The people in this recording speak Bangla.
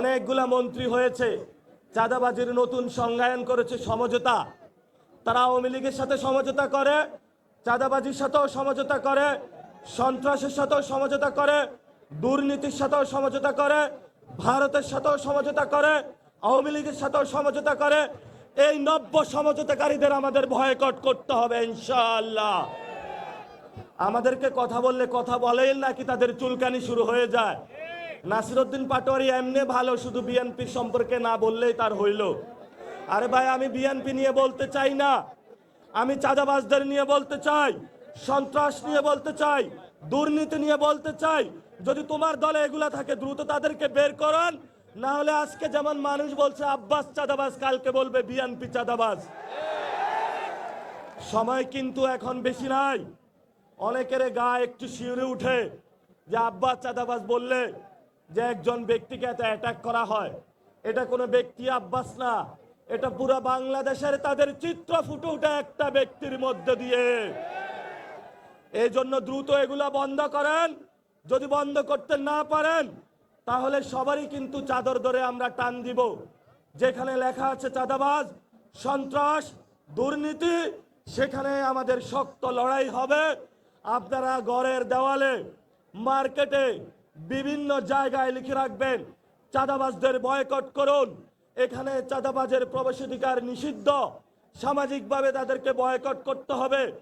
অনেকগুলা মন্ত্রী হয়েছে, চাঁদাবাজির নতুন সংজ্ঞায়ন করেছে সমঝোতা। তারা আওয়ামী লীগের সাথে সমঝোতা করে, চাঁদাবাজির সাথেও সমঝোতা করে, সন্ত্রাসের সাথেও সমঝোতা করে, দুর্নীতির সাথেও সমঝোতা করে, ভারতের সাথেও সমঝোতা করে, আওয়ামী লীগের সাথেও সমঝোতা করে। এই নব্য সমঝোতাকারীদের আমাদের বয়কট করতে হবে ইনশাআল্লাহ। আমাদেরকে কথা বললে কথা বলেন নাকি তাদের চুলকানি শুরু হয়ে যায়। নাসিরউদ্দিন পাটোয়ারি এমনি ভালো, শুধু বিএনপি সম্পর্কে না বললেই তার হইল। আরে ভাই, আমি বিএনপি নিয়ে বলতে চাই না, আমি চাঁদাবাজদের নিয়ে বলতে চাই, সন্ত্রাস নিয়ে বলতে চাই, দুর্নীতি নিয়ে বলতে চাই। যদি তোমার দলে এগুলা থাকে দ্রুত তাদেরকে বের করান, না হলে আজকে যেমন মানুষ বলছে আব্বাস চাঁদাবাজ, কালকে বলবে বিএনপি চাঁদাবাজ। সময় কিন্তু এখন বেশি নাই। অনেকের গা একটু শিউরে উঠে যে আব্বাস চাঁদাবাজ বললে যে একজন ব্যক্তিকে এত অ্যাটাক করা হয়। এটা কোনো ব্যক্তি আব্বাস না, এটা পুরো বাংলাদেশের তাদের চিত্র ফুটে ওঠে একটা ব্যক্তির মধ্যে দিয়ে। এই জন্য দ্রুত এগুলা বন্ধ করেন। যদি বন্ধ করতে না পারেন তাহলে সবারই কিন্তু চাদর ধরে আমরা টান দিব। যেখানে লেখা আছে চাঁদাবাজ, সন্ত্রাস, দুর্নীতি, সেখানে আমাদের শক্ত লড়াই হবে। আপনারা ঘরের দেওয়ালে, মার্কেটে, বিভিন্ন জায়গায় লিখে রাখবেন চাঁদাবাজদের বয়কট করুন। এখানে চাঁদাবাজের প্রবেশাধিকার নিষিদ্ধ, সামাজিকভাবে তাদেরকে বয়কট করতে হবে।